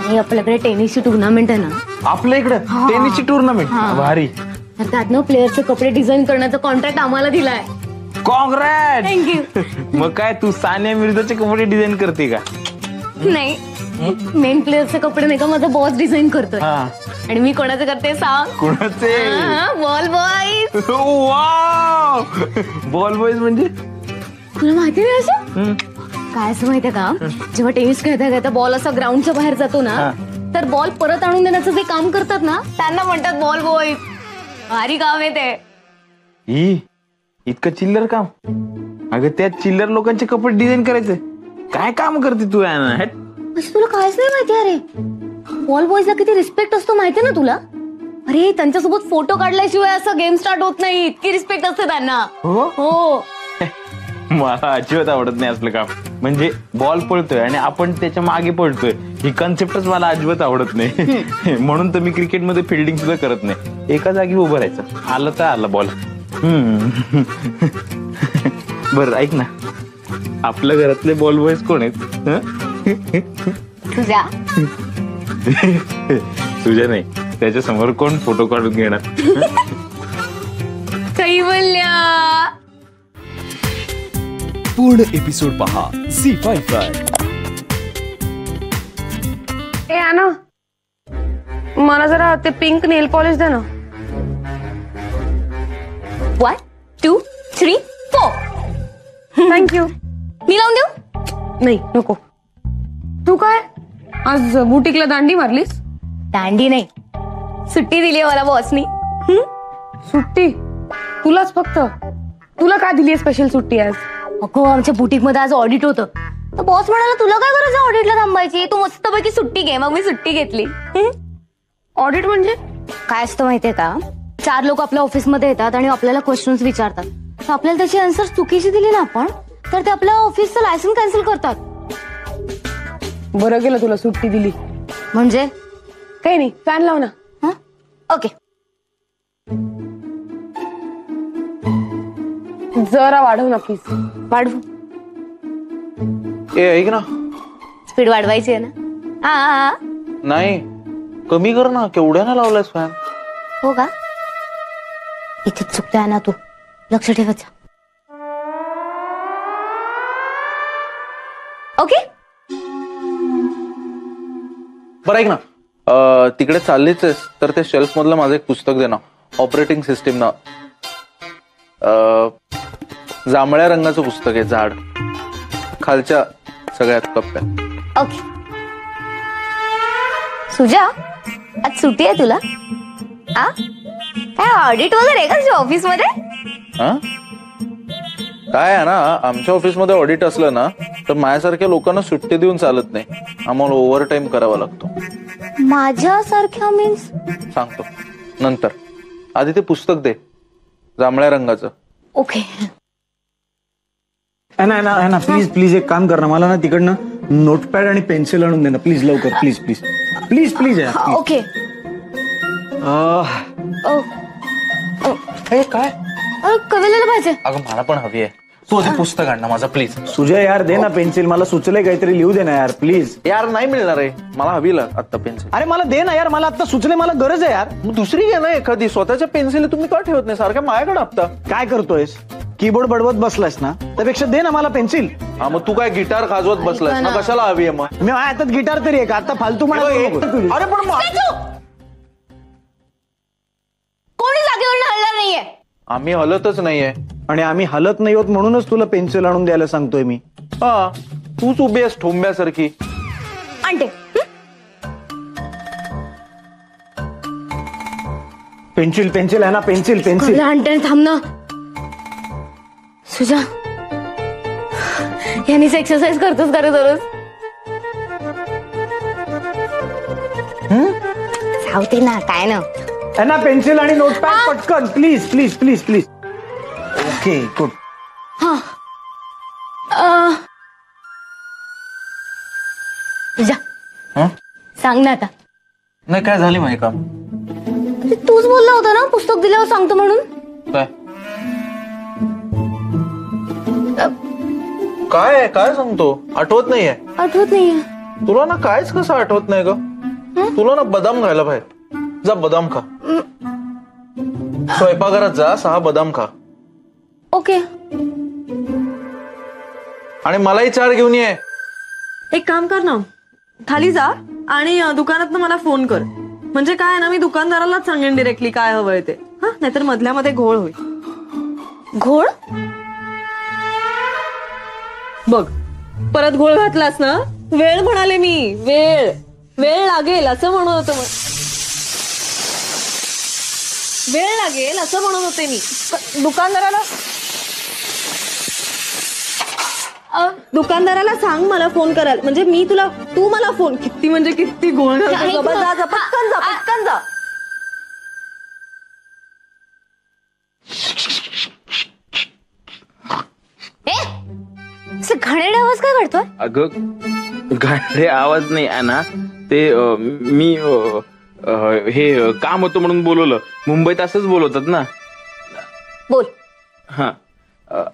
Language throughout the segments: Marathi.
आणि आपल्याकडे टेनिसची टुर्नामेंट आहे ना. आपल्या इकडे टेनिसची टुर्नामेंट भारी. तर त्यात ना प्लेयरचे कपडे डिझाईन करण्याचा कॉन्ट्रॅक्ट आम्हाला दिलाय. काँग्रेस. थँक्यू. मग काय तू सानिया मिर्झाचे कपडे डिझाईन करते का? नाही, मेन प्लेयरचे कपडे नाही का माझा बॉस डिझाईन करतोय. आणि मी कोणाचे करते सांग? कोणाचे? Ball boys. Wow, ball boys म्हणजे तुला माहिती नाही असं? काय असं माहितीये का, जेव्हा टेनिस खेळता खेळता बॉल असा ग्राउंडच्या बाहेर जातो ना, तर बॉल परत आणून देण्याचं जे काम करतात ना, त्यांना म्हणतात बॉल बॉईज. भारी काम आहे ते. इतकं चिल्लर काम? अगं त्या चिल्लर लोकांचे कपडे डिझाईन करायचे काय काम करते तू? तुला कायच नाही माहिती? अरे बॉल बॉईजला किती रिस्पेक्ट असतो माहितीये ना तुला? अरे त्यांच्यासोबत फोटो काढल्याशिवाय असं गेम स्टार्ट होत नाही, इतकी रिस्पेक्ट असते त्यांना. हो. मला अजिबात आवडत नाही असलं काम. म्हणजे बॉल पळतोय आणि आपण त्याच्या मागे पळतोय, ही कन्सेप्टच मला अजिबात आवडत नाही. म्हणून तर मी क्रिकेटमध्ये फिल्डिंग सुद्धा करत नाही. एका जागी उभं राहायचं, आलं तर आलं बॉल. बरं ऐक ना, आपल्या घरातले बॉल बॉयज कोण आहेत? तुझ्या तुझ्या नाही, त्याच्या समोर कोण फोटो काढून घेणार? कैवल्या. पूर्ण एपिसोड पहा झी5 वर. ए आना, मला जरा ते पिंक नेल पॉलिश दे ना. 1 2 3 4. थँक्यू. मी लावून देऊ? नाही नको. तू काय आज बुटीकला दांडी मारलीस? दांडी नाही, सुट्टी दिली मला बॉसनी. सुट्टी? तुलाच फक्त? तुला काय दिली स्पेशल सुट्टी आज? अगं आमच्या बुटीक मध्ये आज ऑडिट होतं, तर बॉस म्हणाला तुला काय गरज आहे ऑडिटला थांबायची, तू मस्तपैकी सुट्टी घे. मग मी सुट्टी घेतली. ऑडिट म्हणजे काय असतं माहितीये का, 4 लोक आपल्या ऑफिसमध्ये येतात आणि आपल्याला क्वेश्चन्स विचारतात. तर आपल्याला त्याची आन्सर चुकीची दिली ना आपण, तर ते आपल्या ऑफिसचं लायसन्स कॅन्सल करतात. बरं गेलं तुला सुट्टी दिली. म्हणजे काही नाही, फॅन लाव ना. ओके. जरा वाढव ना प्लीज. वाढवू? ऐक ना, स्पीड वाढवायची आहे ना? हा. नाही, कमी कर ना. केवढ्यानं लावलायस फॅन? हो का? इथे चुकतोय ना तू, लक्ष ठेवायचं. ओके. बरं ऐक ना, तिकडे चाललीच आहेस तर ते शेल्फ मधलं माझं एक पुस्तक दे ना. ऑपरेटिंग सिस्टीम ना, जांभळ्या रंगाचं पुस्तक आहे, झाड खालच्या सगळ्यात कप्प्यात. ओके. सुजा, आज सुट्टी आहे तुला? काय ऑडिट वगैरे आहे का तुझ्या ऑफिस मध्ये? काय आहे ना, आमच्या ऑफिसमध्ये ऑडिट असलं ना तर माझ्यासारख्या लोकांना सुट्टी देऊन चालत नाही. आम्हाला ओव्हर टाइम करावा लागतो. माझ्यासारख्या मीन्स? सांगतो नंतर. आधी ते पुस्तक दे, जांभळ्या रंगाचं. ओके. ना प्लीज प्लीज एक काम कर ना, मला ना तिकडनं नोटपॅड आणि पेन्सिल आणून दे ना प्लीज, लवकर. Please please please please. Okay. काय कवेला पाहिजे? अगं मला पण हवी आहे. तू आधी पुस्तक आण ना माझं प्लीज. सुजय यार दे ना पेन्सिल, मला सुचलंय काहीतरी लिहू दे ना यार प्लीज. यार नाही मिळणार आहे मला, हवी आता पेन्सिल. अरे मला दे ना यार, मला आता सुचलंय, मला गरज आहे यार. मग दुसरी घे ना एखादी. स्वतःच्या पेन्सिल तुम्ही का ठेवत नाही सारख्या माझ्याकडे हप्ता? काय करतोयस, कीबोर्ड बडवत बसलायस ना, त्यापेक्षा दे ना मला पेन्सिल. हा मग तू काय गिटार खाजवत बसलायस ना, कशाला हवी आहे मग? मी हातात गिटार तरी आहे का? आता फालतू म्हणा. अरे पण कोणी जागेवर हलणार नाहीये. आम्ही हलतच नाहीये. आणि आम्ही हलत नाही होत म्हणूनच तुला पेन्सिल आणून द्यायला सांगतोय मी. हा, तूच उभी आहेस ठोंब्यासारखी. आणते. पेन्सिल पेन्सिल आहे ना, पेन्सिल पेन्सिल आणते. थांब ना सुजा, यानीच एक्सरसाइज करतोस का रे दररोज? सावते ना, काय ना पेन्सिल आणि नोटपॅड पटकन please please please please. Okay good. तुझ्या सांग ना आता. नाही काय झाली माझे काम? तूच बोलला होता ना पुस्तक दिल्यावर सांगतो म्हणून. काय काय सांगतो? आठवत नाहीये. आठवत नाहीये. तुला ना कायच कसं आठवत नाही ग. तुला ना बदाम खायला पाहिजे. जा बदाम खा. स्वयंपाकघरात जा, 6 बदाम खा. ओके. आणि मलाही 4 घेऊन ये. एक काम कर ना, खाली जा आणि दुकानात मला फोन कर. म्हणजे काय ना, मी दुकानदारालाच सांगेन डिरेक्टली काय हवंय ते. हा, नाहीतर मधल्यामध्ये घोळ होईल. घोळ? बघ, परत घोळ घातलास ना. वेळ म्हणाले मी, वेळ वेळ लागेल असं म्हणत होतं. वेळ लागेल असं म्हणत होते मी. दुकानदाराला सांग मला फोन करायला. म्हणजे मी तुला, तू मला फोन. किती म्हणजे किती घोळ घालतो. पटकन जा, पटकन जा. घाणेरडा आवाज काय काढतोय? अगं घाणेरडे आवाज नाही ना, ते मी हे काम होतं म्हणून बोलवलं. मुंबईत असंच बोलवतात ना. बोल. हा,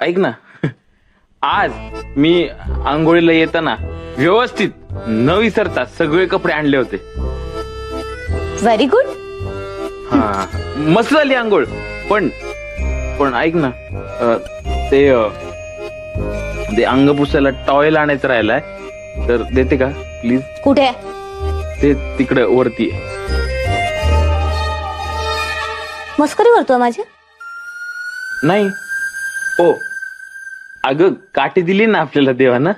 ऐक ना, आज मी आंघोळीला येताना व्यवस्थित न विसरता सगळे कपडे आणले होते. Very good. हा, मस्त झाली आंघोळ. पण ऐक ना, ते अंग पुसायला टॉवेल आणायचं राहिलाय, तर देते का प्लीज? कुठे? ते तिकडे वरती आहे. मस्करी करतोय माझी? नाही. ओ अगं, काठी दिली ना आपल्याला देवानं.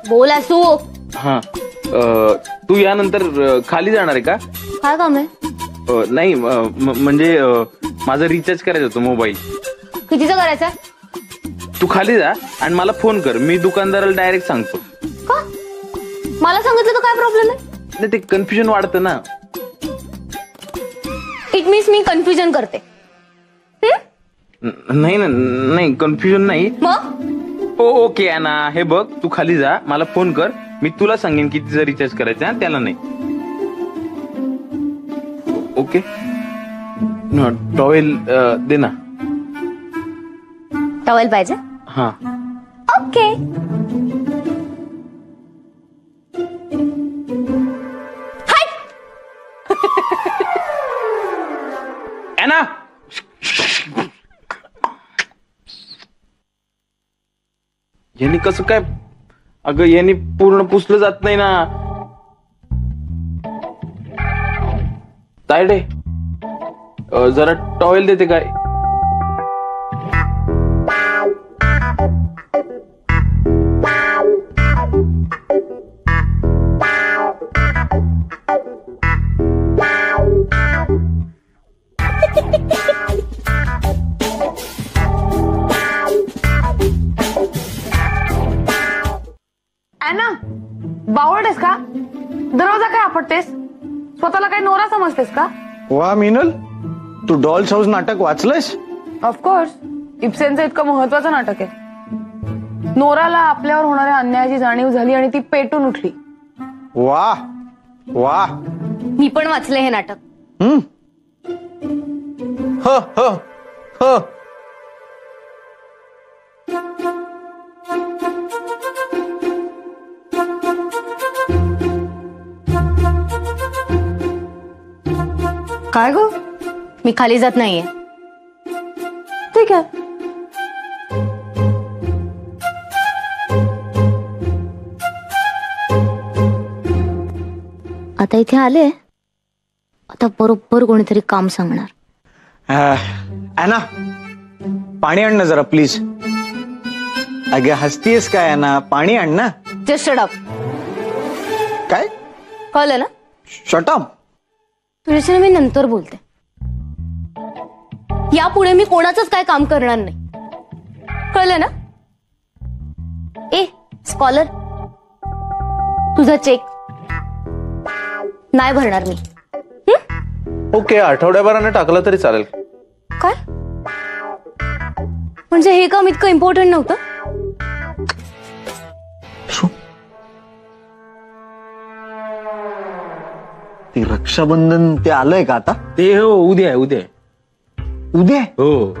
बोल असू. हा, तू यानंतर खाली जाणार आहे का? काय काम आहे? नाही, म्हणजे माझं रिचार्ज करायचं होतं मोबाईल. कितीचं करायचं? तू खाली जा आणि मला फोन कर. मी दुकानदाराला डायरेक्ट सांगतो. का? मला सांगितलं तर काय प्रॉब्लेम आहे? नाही, ते कन्फ्युजन वाढतं ना. इट मीन्स मी कन्फ्युजन करते. नाही ना, नाही कन्फ्युजन नाही. मग ओके आहे ना. हे बघ, तू खाली जा, मला फोन कर. मी तुला सांगेन कितीचं रिचार्ज करायचं, त्याला नाही. ओके. टॉवेल दे ना. टॉवेल पाहिजे? हा. ओके. ना, यांनी कसं काय? अगं यांनी पूर्ण पुसलं जात नाही ना. तायडे, जरा टॉवेल देते काय? ऍना, बावळतेस का? दरवाजा काय आपटतेस? स्वतःला काही नोरा समजतेस का? वा मिनल, तू डॉल्स हाऊस नाटक वाचलंयस? ऑफकोर्स, इब्सेनचं इतकं महत्वाचं नाटक आहे. नोराला आपल्यावर होणाऱ्या अन्यायाची जाणीव झाली आणि ती पेटून उठली. वा वा. मी पण वाचलंय हे नाटक. ह ह ह. काय गो? मी खाली जात नाहीये. ठीक आहे. आता इथे आले, आता बरोबर कोणीतरी काम सांगणार. ऍना, पाणी आण ना जरा प्लीज. अगे हसतीयस काय ऍना? पाणी आण ना. Just shut up. काय कळलं ना? Shut up. तुझ्याशी मी नंतर बोलते. यापुढे मी कोणाचंच काय काम करणार नाही. कळलं ना? ए स्कॉलर, तुझा चेक नाही भरणार मी. ओके, आठवड्याभराने टाकलं तरी चालेल. काय म्हणजे हे काम इतकं इम्पॉर्टंट नव्हतं? ते रक्षाबंधन ते आलंय का आता? ते हो, उद्या आहे, उद्या आहे. उद्या हो.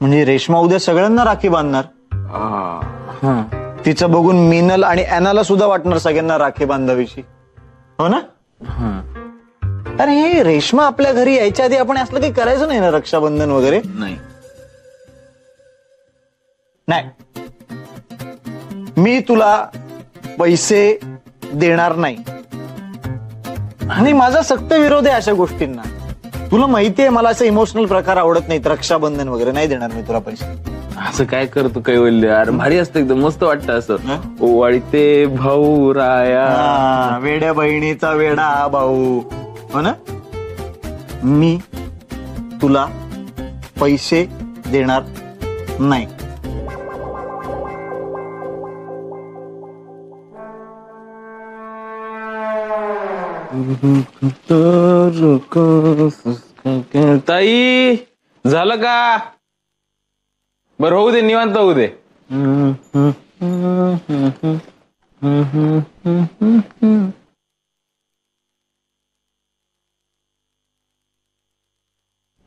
म्हणजे रेश्मा उद्या सगळ्यांना राखी बांधणार. हा. तिचं बघून मीनल आणि अॅनाला सुद्धा वाटणार सगळ्यांना राखी बांधावीची, हो ना? अरे हे रेश्मा आपल्या घरी यायच्या आधी आपण असलं काही करायचं नाही ना, रक्षाबंधन वगैरे? नाही. मी तुला पैसे देणार नाही आणि माझा सक्त विरोध आहे अशा गोष्टींना. तुला माहितीये मला असं इमोशनल प्रकार आवडत नाहीत, रक्षाबंधन वगैरे. नाही देणार मी तुला पैसे. असं काय करतो कैवल्य यार, भारी असतं एकदम, मस्त वाटतं असं. ओवाळी ते भाऊ राया, वेड्या बहिणीचा वेडा भाऊ, हो ना? मी तुला पैसे देणार नाही. ताई झालं का? बरं होऊ दे, निवांत होऊ दे.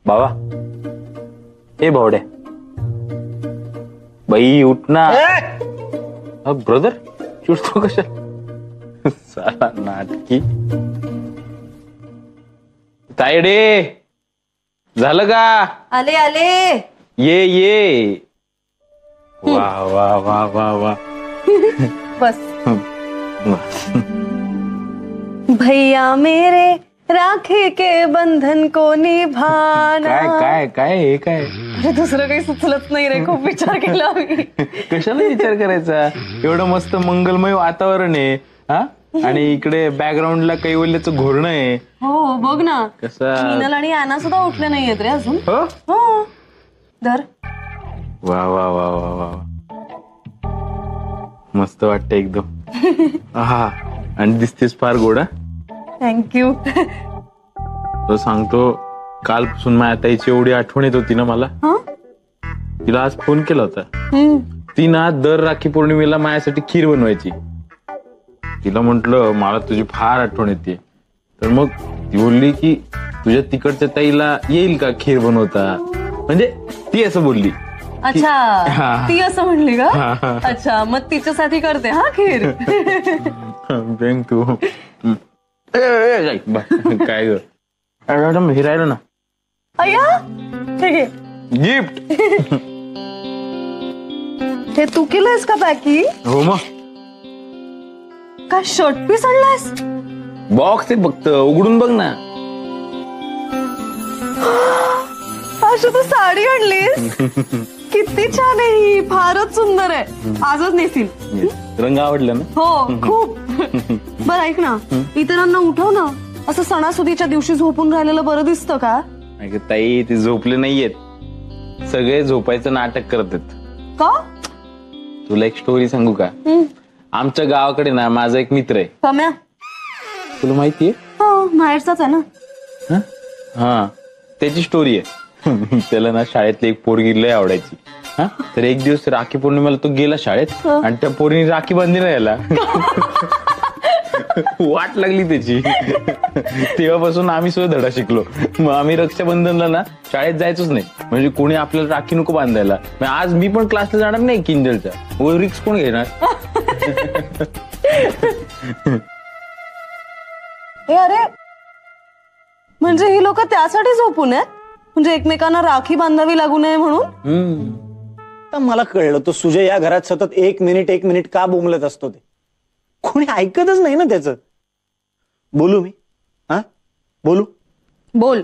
बाबा ए भावड्या, बाई उठ ना. ब्रदर चिडतो कशा? साला नाटकी. तायडे झालं का? आले आले. ये वा वा वा वा वा. बस. भैया मेरे राखी के बंधन को निभाना. काय काय काय हे काय? अरे दुसरं काही सुचलत नाही रे, खूप विचार केला मी. कशाला विचार करायचा? एवढं मस्त मंगलमय वातावरण आहे. हा, आणि इकडे बॅकग्राऊंडला कैवल्याचं घोरणं आहे. हो बघ ना, कसा मीनल आणि अॅना सुद्धा उठले नाहीयेत रे अजून. हो. हो धर. वा वा वा वा वा, मस्त वाटतं एकदम. हा, आणि दिसतेस फार गोडा. थँक्यू. तो सांगतो, कालपासून माझ्या ताईची एवढी आठवण येत होती ना मला. तिला आज फोन केला होता. ती ना दर राखी पौर्णिमेला माझ्यासाठी खीर बनवायची. तिला म्हंटल मला तुझी फार आठवण येते. तर मग ती बोलली की तुझ्या तिकडच्या ताईला येईल का खीर बनवता, म्हणजे ती असं बोलली. अच्छा, ती असं म्हणली का? अच्छा, मग तिच्यासाठी करते हा खीर. बँक तू काय ग मॅडम, हे राहिलं ना. अय्या ठीक आहे. गिफ्ट हे तू केलंयस का पॅकिंग? हो मग. काय शर्ट पीस आणलायस? बॉक्स आहे फक्त, उघडून बघ ना. अशी तू साडी आणलीस? किती छान आहे ही, फारच सुंदर आहे. आजच नेसील. रंग आवडला ना? हो खूप. बरं ऐक ना, इतरांना उठव ना. असं सणासुदीच्या दिवशी झोपून राहिलेलं बरं दिसतं का? ताई ते झोपले नाहीयेत, सगळे झोपायचं नाटक करतात. का? तुला एक स्टोरी सांगू का? आमच्या गावाकडे ना माझा एक मित्र आहे. कम्या? तुला माहितीये? हो, माहेरचाच आहे ना. हा, त्याची स्टोरी आहे. त्याला ना शाळेतली एक पोरगी लय आवडायची. हा, तर एक दिवस राखी पौर्णिमेला तो गेला शाळेत आणि त्या पोरीने राखी बांधली ना याला. वाट लागली त्याची. तेव्हापासून आम्ही सुद्धा धडा शिकलो. मग आम्ही रक्षाबंधनला ना शाळेत जायचोच नाही, म्हणजे कोणी आपल्याला राखी नको बांधायला. आज मी पण क्लासला जाणार नाही किंजलच्या, व रिक्स कोण घेणार? अरे म्हणजे ही लोक त्यासाठी झोपून आहेत, म्हणजे एकमेकांना राखी बांधावी लागू नये म्हणून. तर मला कळलं तो सुजय या घरात सतत एक मिनिट का बोंबलत असतो ते. कोणी ऐकतच नाही ना त्याचं. बोलू मी? हा, बोलू? बोल.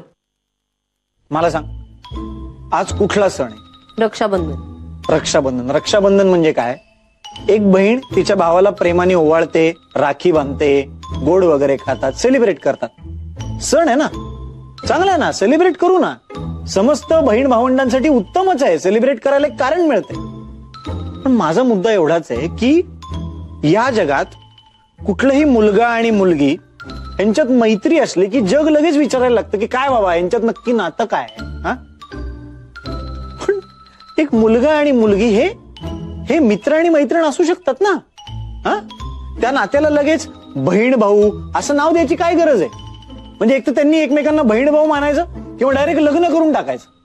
मला सांग, आज कुठला सण आहे? रक्षाबंधन. रक्षाबंधन. रक्षाबंधन म्हणजे काय? एक बहीण तिच्या भावाला प्रेमाने ओवाळते, राखी बांधते, गोड वगैरे खातात, सेलिब्रेट करतात. सण आहे ना, चांगला आहे ना, सेलिब्रेट करू ना. समस्त बहीण भावंडांसाठी उत्तमच आहे, सेलिब्रेट करायला एक कारण मिळते. पण माझा मुद्दा एवढाच आहे की या जगात कुठलंही मुलगा आणि मुलगी यांच्यात मैत्री असली की जग लगेच विचारायला लागतं की काय बाबा यांच्यात नक्की नातं काय आहे. पण एक मुलगा आणि मुलगी हे मित्र आणि मैत्रीण असू शकतात ना. त्या नात्याला लगेच बहीण भाऊ असं नाव द्यायची काय गरज आहे? म्हणजे एक तर त्यांनी एकमेकांना बहीण भाऊ मानायचं, किंवा डायरेक्ट लग्न करून टाकायचं.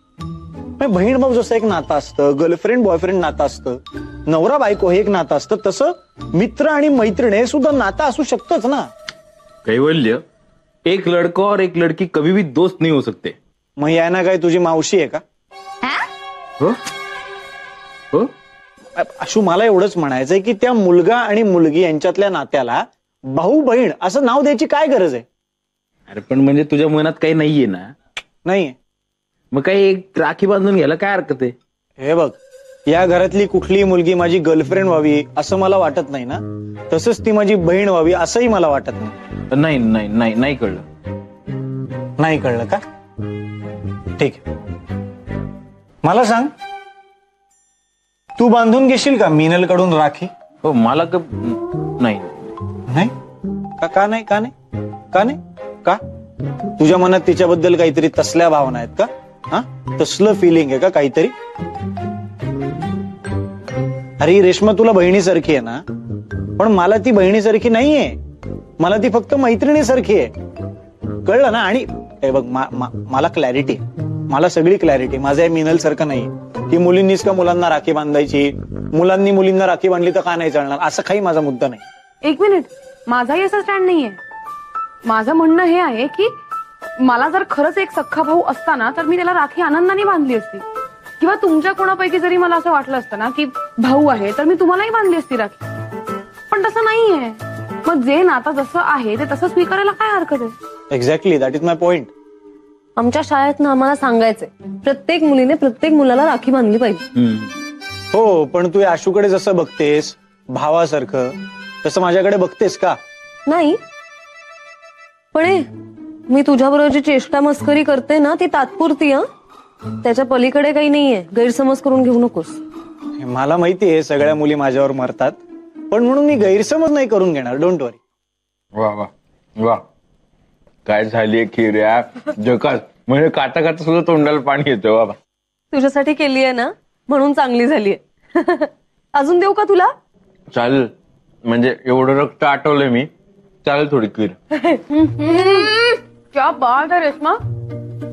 बहीण भाऊ जसं एक नातं असतं, गर्लफ्रेंड बॉयफ्रेंड नातं असतं, नवरा बायको हे एक नातं असतं, तसं मित्र आणि मैत्रीण हे सुद्धा नातं असू शकतंच ना. कैवल्य, एक लड़का और एक लड़की कभी भी दोस्त नहीं हो सकते. मग याना काय तुझी मावशी आहे का? हो? हो? अशू, मला एवढंच म्हणायचंय की त्या मुलगा आणि मुलगी यांच्यातल्या नात्याला भाऊ बहीण असं नाव द्यायची काय गरज आहे? अरे पण म्हणजे तुझ्या मनात काही नाहीये ना? नाहीये. मग काही एक राखी बांधून घ्यायला काय हरकत आहे? हे बघ, या घरातली कुठलीही मुलगी माझी गर्लफ्रेंड व्हावी असं मला वाटत नाही ना, तसंच ती माझी बहीण व्हावी असंही मला वाटत नाही. नाही नाही नाही नाही कळलं. नाही कळलं का? ठीक आहे. मला सांग, तू बांधून घेशील का मीनल कडून राखी? हो मला नाही. नाही का? का नाही? का नाही? का नाही? का तुझ्या मनात तिच्याबद्दल काहीतरी तसल्या भावना आहेत का? हा, तसलं फिलिंग आहे का काहीतरी? अरे रेश्मा, तुला बहिणीसारखी आहे ना, पण मला ती बहिणीसारखी नाहीये. मला ती फक्त मैत्रिणीसारखी आहे. कळलं ना? आणि हे बघ, मला क्लॅरिटी, मला सगळी क्लॅरिटी. माझं हे मिनल सारखं नाही की मुलींनीच का मुलांना राखी बांधायची, मुलांनी मुलींना राखी बांधली तर का नाही चालणार, असं काही माझा मुद्दा नाही. एक मिनिट, माझाही असा स्टँड नाहीये. माझं म्हणणं हे आहे की मला जर खरंच एक सख्खा भाऊ असता ना, तर मी त्याला राखी आनंदाने बांधली असती. किंवा तुमच्या कोणापैकी जरी मला असं वाटलं असतं ना की भाऊ आहे, तर मी तुम्हालाही बांधली असती राखी. पण तसं नाहीये. मग जे नातं जसं आहे ते तसं स्वीकारायला काय हरकत आहे? Exactly, that is my point. आमच्या शाळेत ना आम्हाला सांगायचंय, प्रत्येक मुलीने प्रत्येक मुलाला राखी बांधली पाहिजे. हो, पण तू आशूकडे जसं बघतेस भावासारखं, तसं माझ्याकडे बघतेस का? नाही, पण मी तुझ्याबरोबर जी चेष्टा मस्करी करते ना, ती तात्पुरती. त्याच्या पलीकडे काही नाहीये. गैरसमज करून घेऊ नकोस. मला माहितीये सगळ्या मुली माझ्यावर मरतात, पण म्हणून मी गैरसमज नाही करून घेणार. डोंट वरी. वा वा वा, काय झालीये खीर या जकास. म्हणजे काटा काटा सुद्धा तोंडाला पाणी येतं बाबा. तुझ्यासाठी केली आहे ना, म्हणून चांगली झालीये. अजून देऊ का तुला? चालेल, म्हणजे एवढं रक्त आटवलंय मी. चालेल थोडी खीर. क्या बात आहे रेश्मा,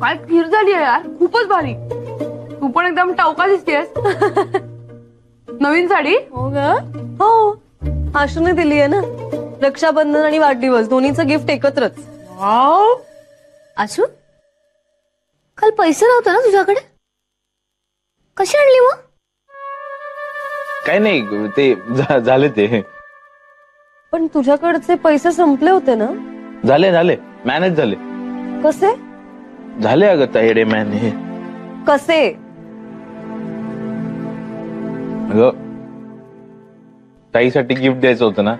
काय खीर झाली आहे यार, खूपच भारी. तू पण एकदम टावका दिसतेस. नवीन साडी? हो ग, हो. आशूने दिली आहे ना. रक्षाबंधन आणि वाढदिवस दोन्हीचं गिफ्ट एकत्रच. वाव. आशू, काल पैसे नव्हते ना तुझ्याकडे? कशी आणली मग? काय नाही, ते झाले ते. पण तुझ्याकडचे पैसे संपले होते ना? झाले झाले, मॅनेज झाले. कसे झाले अगं तायडे मॅने. कसे? अगं ताईसाठी गिफ्ट द्यायचं होतं ना,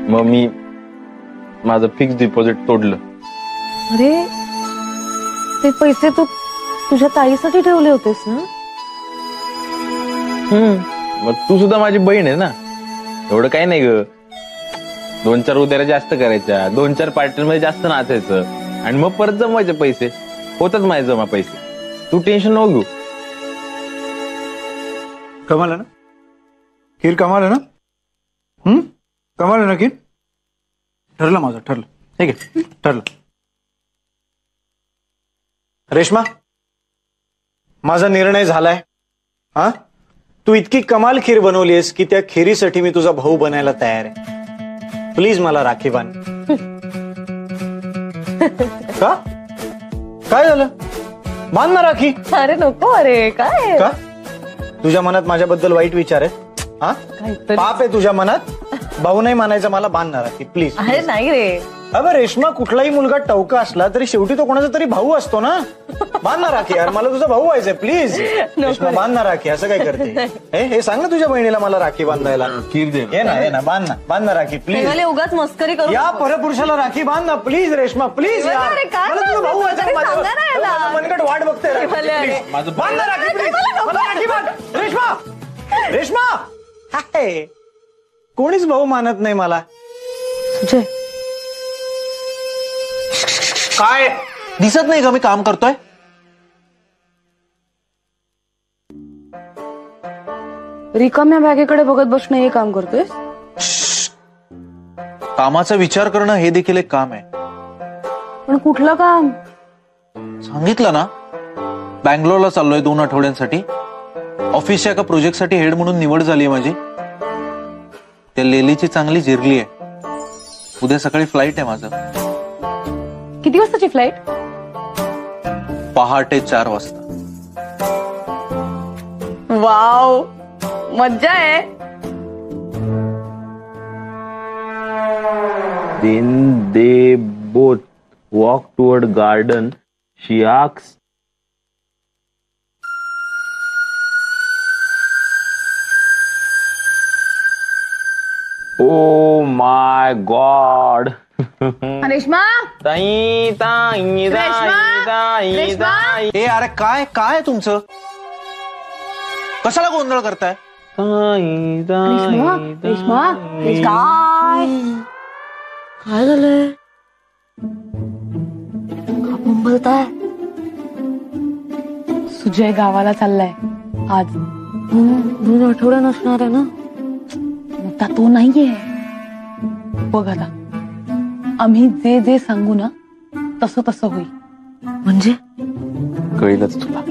मग मी माझं फिक्स डिपॉझिट तोडलं. अरे, ते पैसे तू तुझ्या ताईसाठी ठेवले होतेस ना? मग तू सुद्धा माझी बहीण आहे ना, एवढं काही नाही ग. 2-4 उद्याला जास्त करायच्या, 2-4 पार्टीमध्ये जास्त नाचायचं आणि मग परत जमवायचे पैसे. होतात माझे जमा पैसे, तू टेन्शन नको घेऊ. कमाल आहे ना खीर? कमाल आहे ना? कमाल आहे ना खीर? ठरलं माझं, ठरलं. ठीक आहे, ठरलं. रेश्मा, माझा निर्णय झालाय. हा, तू इतकी कमाल खीर बनवलीस की त्या खीरीसाठी मी तुझा भाऊ बनायला तयार आहे. प्लीज मला राखी बांध. का? काय झालं? बांध ना राखी. अरे नको. अरे काय का? तुझ्या मनात माझ्याबद्दल वाईट विचार आहे? हा, पाप आहे तुझ्या मनात? भाऊ नाही मानायचा मला, बांध ना राखी प्लीज. अरे नाही रे. अबे रेश्मा, कुठलाही मुलगा टवका असला तरी शेवटी तो कोणाचा तरी भाऊ असतो ना. बांध ना राखी यार, मला तुझा भाऊ व्हायचंय प्लीज. रेश्मा, बांध ना राखी. असं काय करते? हे सांग ना तुझ्या बहिणीला मला राखी बांधायला. खीर दे. ये ना, बांध ना राखी प्लीज. उगाच मस्करी करू. या परपुरुषाला राखी बांध ना प्लीज रेश्मा, प्लीज यार. अरे काय मला तुझा भाऊ व्हायचा. माझं मनगट वाट बघते. माझं बांध ना राखी प्लीज. मला राखी बांध. रेश्मा, रेश्मा, हाय. कोणीच भाऊ मानत नाही मला. सुजय, काय दिसत नाही का मी काम करतोय? रिकाम्या बॅगेकडे बघत बसणं हे काम करतोय? कामाचा विचार करणं हे देखील एक काम आहे. पण कुठलं काम? सांगितलं ना, बँगलोरला चाललोय 2 आठवड्यांसाठी. ऑफिसच्या एका प्रोजेक्टसाठी हेड म्हणून निवड झाली आहे माझी. त्या लेलीची चांगली जिरली आहे. उद्या सकाळी फ्लाईट आहे माझं. किती वाजताची फ्लाईट? पहाटे 4 वाजता. वाव, मज्जा आहे. Then they both walk toward garden. She asks, "Oh my God!" Reshma, ताई ताई ताई ताई रेश्मा? ताई ए अरे काय काय तुमचं? कशाला गोंधळ करताय? ताई रेश्मा, ताई रेश्मा, ताई. काय झालंय? बोलताय सुजय गावाला चाललाय आज. 2 आठवडे नसणार आहे ना. आता तो नाहीये. बघ आता, आम्ही जे जे सांगू ना तसं तसं होईल. म्हणजे कळेलच तुला.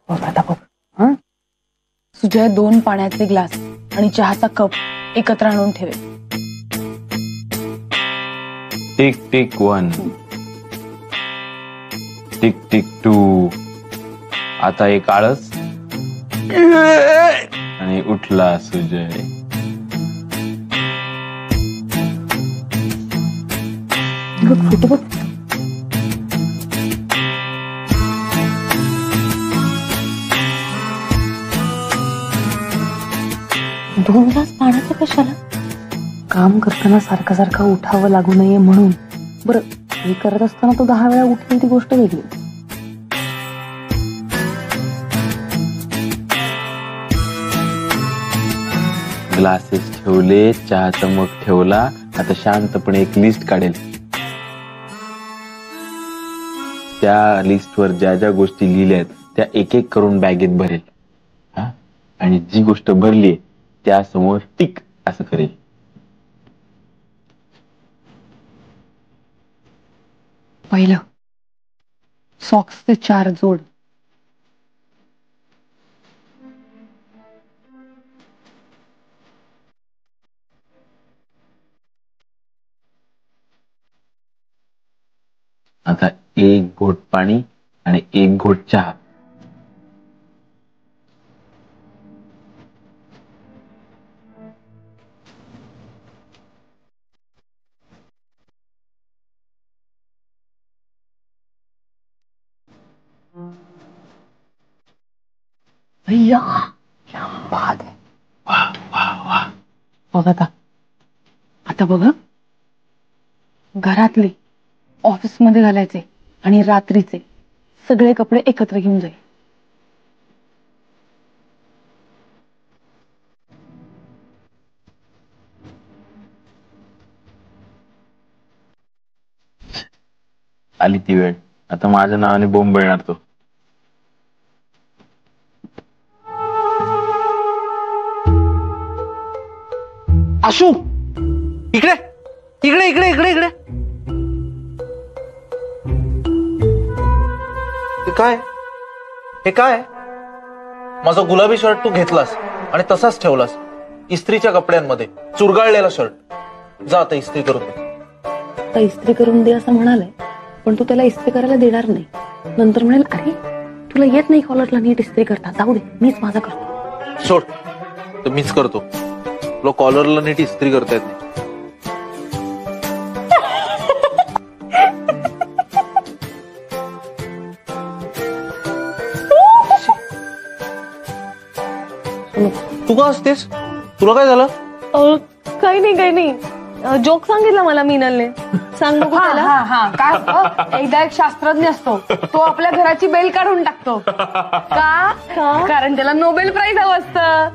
बघ आता बघ. हं? सुजय 2 पाण्याचे ग्लास आणि चहाचा कप एकत्र आणून ठेवेल. Tick tick 1, tick tick 2. आता एक आळस आणि उठला सुजय. बघ फोटो बघ. दोन ग्लास पाण्याचं कशाला? काम करताना सारखं सारखं उठावं लागू नये म्हणून. बरं, हे करत असताना तो 10 वेळा उठेल ती गोष्ट वेगळी. ग्लासेस ठेवले, चहाचा मग ठेवला. आता शांतपणे एक लिस्ट काढेल. त्या लिस्टवर ज्या ज्या गोष्टी लिहिल्या आहेत त्या एक एक करून बॅगेत भरेल. हा, आणि जी गोष्ट भरली त्या समोर टिक असं करेल. पहिलं, सॉक्सचे 4 जोड. आता 1 घोट पाणी आणि 1 घोट चहा. भैया, क्या बात है. बघ आता. आता बघ, घरातले, ऑफिसमध्ये घालायचे आणि रात्रीचे सगळे कपडे एकत्र घेऊन जाईल. आली ती वेळ. आता माझ्या नावाने बोंब मिळणार तो. आशू, इकडे इकडे इकडे इकडे इकडे. काय हे काय? माझा गुलाबी शर्ट तू घेतलास आणि तसाच ठेवलास इस्त्रीच्या कपड्यांमध्ये. चुरगाळलेला शर्ट. जा आता इस्त्री करून दे. आता इस्त्री करून दे असं म्हणालय, पण तू त्याला इस्त्री करायला देणार नाही. नंतर म्हणेल, अरे तुला येत नाही कॉलरला नीट इस्त्री करता, जाऊ दे मीच माझा करतो. सोड, तर मीच करतो. तुला कॉलरला नीट इस्त्री करता येत नाही. तू का असतेस? तुला काय झालं? काही नाही. जोक सांगितला मला मीनलने. सांग बघू त्याला. काय एकदा एक शास्त्रज्ञ असतो, तो आपल्या घराची बेल काढून टाकतो. का? कारण त्याला नोबेल प्राइज हवं असतं.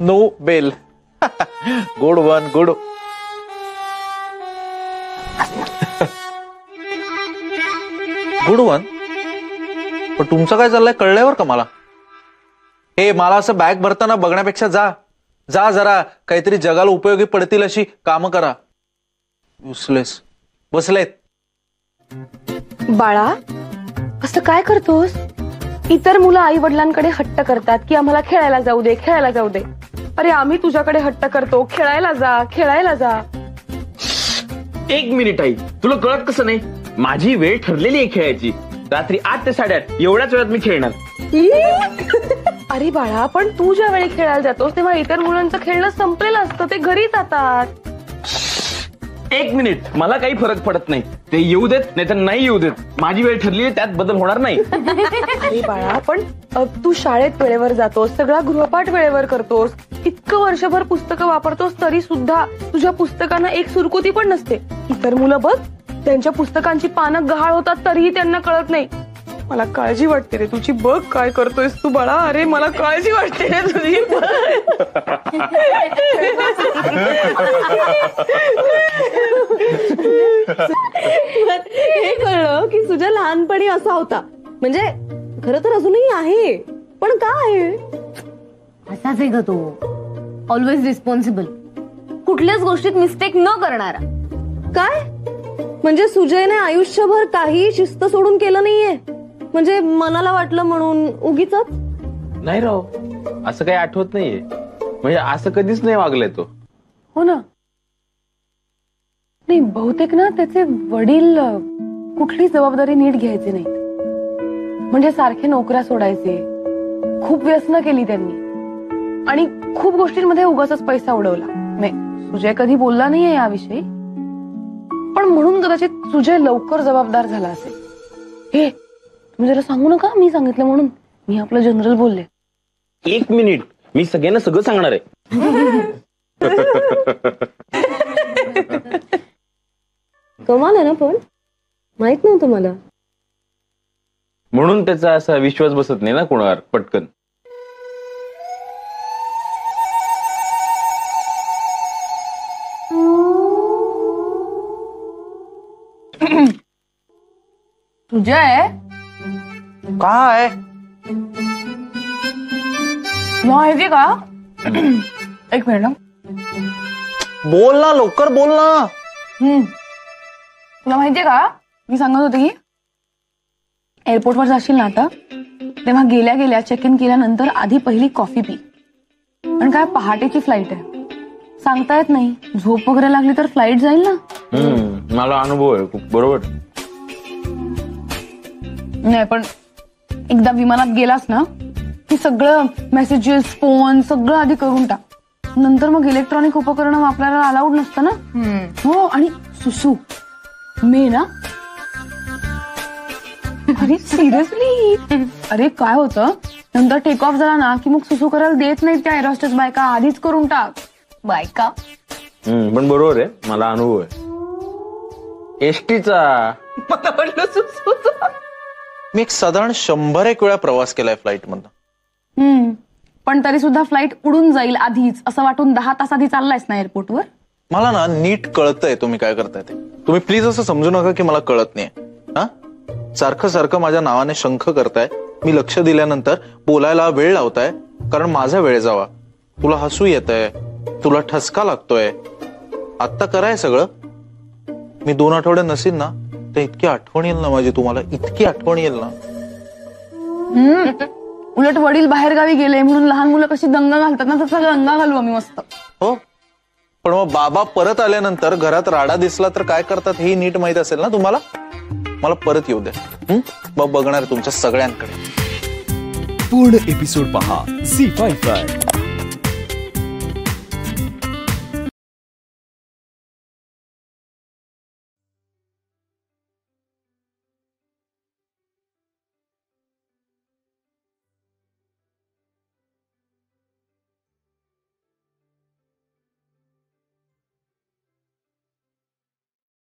No bell. Good one, good. Good one. पण तुमचं काय चाललंय कळलंय बरं का मला. हे मला असं बॅग भरताना बघण्यापेक्षा जा जरा काहीतरी जगाला उपयोगी पडतील अशी कामं करा. युसलेस बसलेत. बाळा, असं काय करतोस? इतर मुलं आई वडिलांकडे हट्ट करतात की आम्हाला खेळायला जाऊ दे, खेळायला जाऊ दे. अरे आम्ही तुझ्याकडे हट्ट करतो, खेळायला जा, खेळायला जा. 1 मिनिट आई, तुला कळत कसं नाही? माझी वेळ ठरलेली आहे खेळायची. रात्री 8 ते 8:30 एवढ्याच वेळात मी खेळणार. अरे बाळा, पण तू ज्या वेळी खेळायला जातोस तेव्हा इतर मुलांचं खेळणं संपलेलं असतं, ते घरी जातात. 1 मिनिट, मला काही फरक पडत नाही. ते येऊ देत नाही तर नाही येऊ देत. माझी वेळ ठरली आहे, त्यात बदल होणार नाही. अरे बाळा, पण तू शाळेत वेळेवर जातोस, सगळा गृहपाठ वेळेवर करतोस, इतकं वर्षभर पुस्तकं वापरतोस, तरी सुद्धा तुझ्या पुस्तकांना एक सुरकुती पण नसते. इतर मुलं बघ, त्यांच्या पुस्तकांची पानं गहाळ होतात तरीही त्यांना कळत नाही. मला काळजी वाटते रे तुझी. बघ काय करतोयस तू बाळा. अरे मला काळजी वाटते रे तुझी. हे कळलं की तुझ्या लहानपणी असा होता. म्हणजे खरं तर अजूनही आहे, पण का आहे? असाच आहे ग तो. ऑलवेज रिस्पॉन्सिबल, कुठल्याच गोष्टीत मिस्टेक न करणारा. काय म्हणजे सुजयने आयुष्यभर काही शिस्त सोडून केलं नाहीये? म्हणजे मनाला वाटलं म्हणून उगीच? नाही राव, असं काही आठवत नाहीये. म्हणजे असं कधीच नाही वागलाय तो. हो ना. नाही, बहुतेक ना त्याचे वडील कुठली जबाबदारी नीट घ्यायचे नाहीत. म्हणजे सारखे नोकऱ्या सोडायचे, खूप व्यसनं केली त्यांनी आणि खूप गोष्टींमध्ये उगाचच पैसा उडवला. नाही, सुजय कधी बोलला नाहीये याविषयी, पण म्हणून कदाचित सुजय लवकर जबाबदार झाला असेल. हे तुम्ही जरा सांगू नका मी सांगितलं म्हणून. मी आपलं जनरल बोलले. 1 मिनिट, मी सगळ्यांना सगळं सांगणार आहे. कमाल आहे ना, पण माहित नव्हतं मला. म्हणून त्याचा असा विश्वास बसत नाही ना कोणावर पटकन. सुजय, काय माहिती का? एक मिनिट. बोल ना, लवकर बोल ना. तुला माहितीये का, मी सांगत होते की एअरपोर्टवर जाशील ना आता, तेव्हा गेल्या गेल्या चेक इन केल्यानंतर आधी पहिली कॉफी पी. आणि काय पहाटेची फ्लाईट आहे, सांगता येत नाही, झोप वगैरे लागली तर फ्लाईट जाईल ना. मला अनुभव आहे खूप. बरोबर. नाही, पण एकदा विमानात गेलास ना की सगळं मेसेजेस, फोन सगळं आधी करून टाक. नंतर मग इलेक्ट्रॉनिक उपकरणं वापरायला अलाउड नसतं ना. हो, आणि सुसू मे ना. अरे सिरियसली, अरे काय होतं, नंतर टेक ऑफ झाला ना की मग सुसू करायला देत नाही त्या एरोस्टेस बायका. आधीच करून टाक. बायका पण बरोबर आहे, मला अनुभव आहे एसटीचा. मला वाटलं सुसूचा. मी एक साधारण 100 वेळा प्रवास केलाय फ्लाईट मधनं. पण तरी सुद्धा फ्लाईट उडून जाईल आधीच असं वाटून 10 तास आधी चाललायस ना एअरपोर्टवर. मला ना नीट कळतंय तुम्ही काय करताय ते. तुम्ही प्लीज असं समजू नका की मला कळत नाही. हा, सारखं सारखं माझ्या नावाने शंख करताय. मी लक्ष दिल्यानंतर बोलायला वेळ लावताय कारण माझा वेळ जावा. तुला हसू येतंय, तुला ठसका लागतोय. आत्ता कराय सगळं. मी 2 आठवडे नसेल ना तर इतकी आठवण येईल ना माझी, तुम्हाला इतकी आठवण येईल ना. उलट वडील बाहेर गावी गेले म्हणून लहान मुलं कशी दंगा घालतात ना, तसा दंगा घालू आम्ही मस्त. हो, पण मग बाबा परत आल्यानंतर घरात राडा दिसला तर काय करतात हे नीट माहित असेल ना तुम्हाला. मला परत येऊ द्या, मग बघणार तुमच्या सगळ्यांकडे. पूर्ण एपिसोड पहा झी5 वर.